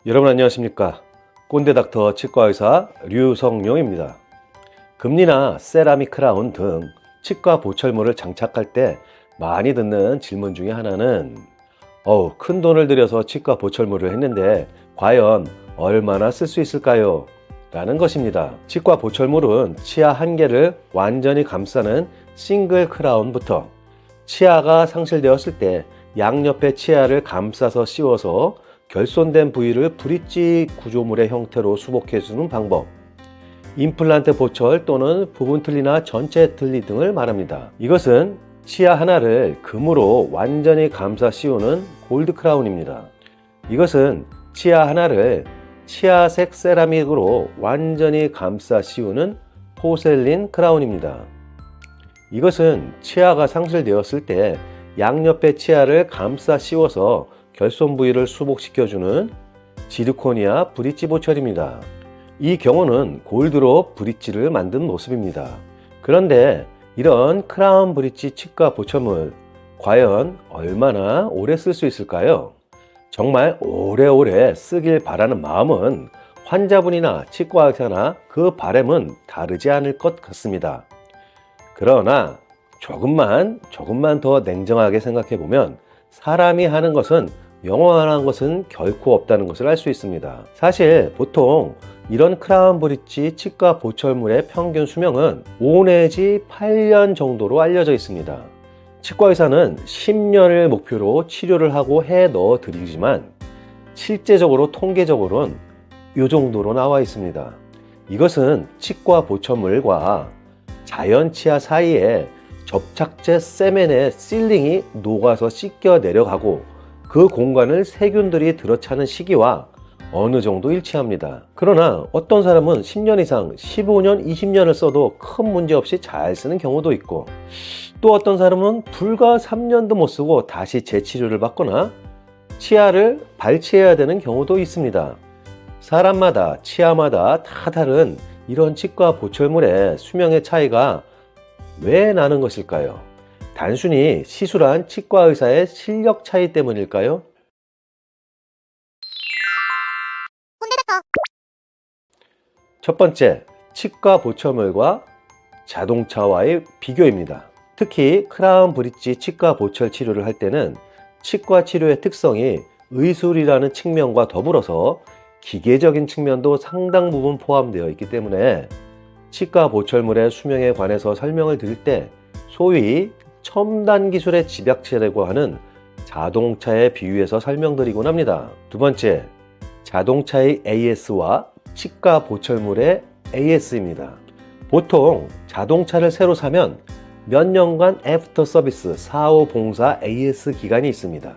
여러분 안녕하십니까? 꼰대닥터 치과의사 류성룡입니다. 금리나 세라믹 크라운 등 치과 보철물을 장착할 때 많이 듣는 질문 중에 하나는 큰 돈을 들여서 치과 보철물을 했는데 과연 얼마나 쓸 수 있을까요? 라는 것입니다. 치과 보철물은 치아 한 개를 완전히 감싸는 싱글 크라운부터 치아가 상실되었을 때 양옆의 치아를 감싸서 씌워서 결손된 부위를 브릿지 구조물의 형태로 수복해주는 방법, 임플란트 보철 또는 부분 틀니나 전체 틀니 등을 말합니다. 이것은 치아 하나를 금으로 완전히 감싸 씌우는 골드 크라운입니다. 이것은 치아 하나를 치아색 세라믹으로 완전히 감싸 씌우는 포셀린 크라운입니다. 이것은 치아가 상실되었을 때 양옆의 치아를 감싸 씌워서 결손 부위를 수복시켜주는 지르코니아 브릿지 보철입니다. 이 경우는 골드로 브릿지를 만든 모습입니다. 그런데 이런 크라운 브릿지 치과 보철물 과연 얼마나 오래 쓸 수 있을까요? 정말 오래오래 쓰길 바라는 마음은 환자분이나 치과의사나 그 바람은 다르지 않을 것 같습니다. 그러나 조금만 더 냉정하게 생각해 보면 사람이 하는 것은 영원한 것은 결코 없다는 것을 알 수 있습니다. 사실 보통 이런 크라운 브릿지 치과 보철물의 평균 수명은 5 내지 8년 정도로 알려져 있습니다. 치과 의사는 10년을 목표로 치료를 하고 해 넣어 드리지만 실제적으로 통계적으로는 이 정도로 나와 있습니다. 이것은 치과 보철물과 자연 치아 사이에 접착제 세멘의 실링이 녹아서 씻겨 내려가고 그 공간을 세균들이 들어차는 시기와 어느 정도 일치합니다. 그러나 어떤 사람은 10년 이상, 15년, 20년을 써도 큰 문제 없이 잘 쓰는 경우도 있고 또 어떤 사람은 불과 3년도 못 쓰고 다시 재치료를 받거나 치아를 발치해야 되는 경우도 있습니다. 사람마다 치아마다 다 다른 이런 치과 보철물의 수명의 차이가 왜 나는 것일까요? 단순히 시술한 치과 의사의 실력 차이 때문일까요? 첫 번째, 치과 보철물과 자동차와의 비교입니다. 특히 크라운 브릿지 치과 보철 치료를 할 때는 치과 치료의 특성이 의술이라는 측면과 더불어서 기계적인 측면도 상당 부분 포함되어 있기 때문에 치과 보철물의 수명에 관해서 설명을 드릴 때 소위 첨단 기술의 집약체라고 하는 자동차에 비유해서 설명드리곤 합니다. 두 번째, 자동차의 AS와 치과 보철물의 AS입니다. 보통 자동차를 새로 사면 몇 년간 애프터 서비스 사후 봉사 AS 기간이 있습니다.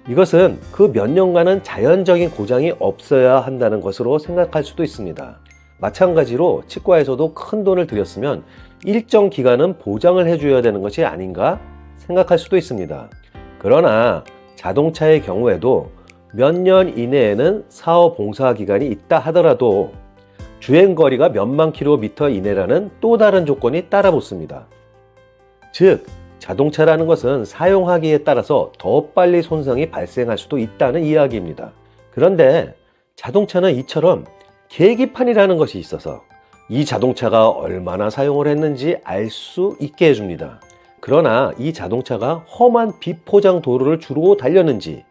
이것은 그 몇 년간은 자연적인 고장이 없어야 한다는 것으로 생각할 수도 있습니다. 마찬가지로 치과에서도 큰 돈을 들였으면 일정 기간은 보장을 해줘야 되는 것이 아닌가 생각할 수도 있습니다. 그러나 자동차의 경우에도 몇 년 이내에는 사후 봉사 기간이 있다 하더라도 주행거리가 몇만 킬로미터 이내라는 또 다른 조건이 따라 붙습니다. 즉, 자동차라는 것은 사용하기에 따라서 더 빨리 손상이 발생할 수도 있다는 이야기입니다. 그런데 자동차는 이처럼 계기판이라는 것이 있어서 이 자동차가 얼마나 사용을 했는지 알 수 있게 해줍니다. 그러나 이 자동차가 험한 비포장 도로를 주로 달렸는지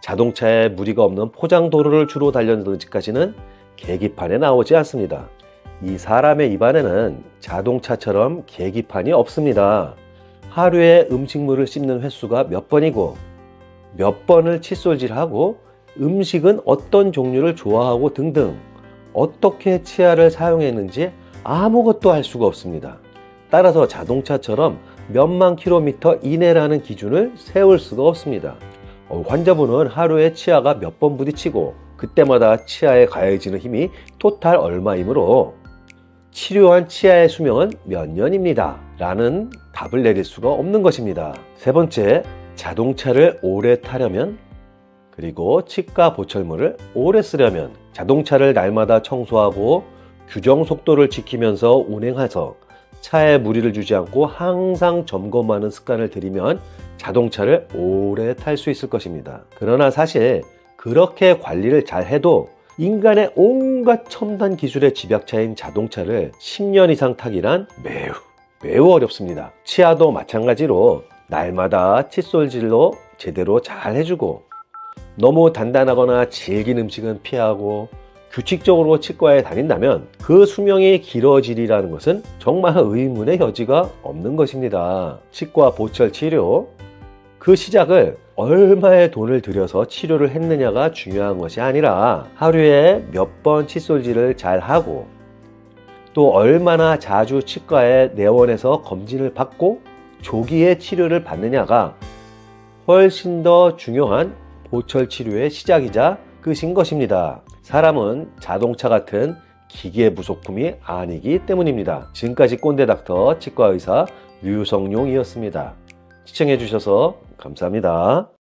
자동차에 무리가 없는 포장 도로를 주로 달렸는지까지는 계기판에 나오지 않습니다. 이 사람의 입안에는 자동차처럼 계기판이 없습니다. 하루에 음식물을 씹는 횟수가 몇 번이고 몇 번을 칫솔질하고 음식은 어떤 종류를 좋아하고 등등 어떻게 치아를 사용했는지 아무것도 알 수가 없습니다. 따라서 자동차처럼 몇만 킬로미터 이내라는 기준을 세울 수가 없습니다. 환자분은 하루에 치아가 몇 번 부딪히고 그때마다 치아에 가해지는 힘이 토탈 얼마이므로 치료한 치아의 수명은 몇 년입니다 라는 답을 내릴 수가 없는 것입니다. 세 번째, 자동차를 오래 타려면 그리고 치과 보철물을 오래 쓰려면 자동차를 날마다 청소하고 규정 속도를 지키면서 운행해서 차에 무리를 주지 않고 항상 점검하는 습관을 들이면 자동차를 오래 탈 수 있을 것입니다. 그러나 사실 그렇게 관리를 잘 해도 인간의 온갖 첨단 기술의 집약차인 자동차를 10년 이상 타기란 매우 어렵습니다. 치아도 마찬가지로 날마다 칫솔질로 제대로 잘 해주고, 너무 단단하거나 질긴 음식은 피하고 규칙적으로 치과에 다닌다면 그 수명이 길어지리라는 것은 정말 의문의 여지가 없는 것입니다. 치과 보철 치료, 그 시작을 얼마의 돈을 들여서 치료를 했느냐가 중요한 것이 아니라 하루에 몇 번 칫솔질을 잘 하고, 또 얼마나 자주 치과에 내원해서 검진을 받고 조기에 치료를 받느냐가 훨씬 더 중요한 보철 치료의 시작이자 끝인 것입니다. 사람은 자동차 같은 기계 부속품이 아니기 때문입니다. 지금까지 꼰대닥터 치과의사 류성룡이었습니다. 시청해 주셔서 감사합니다.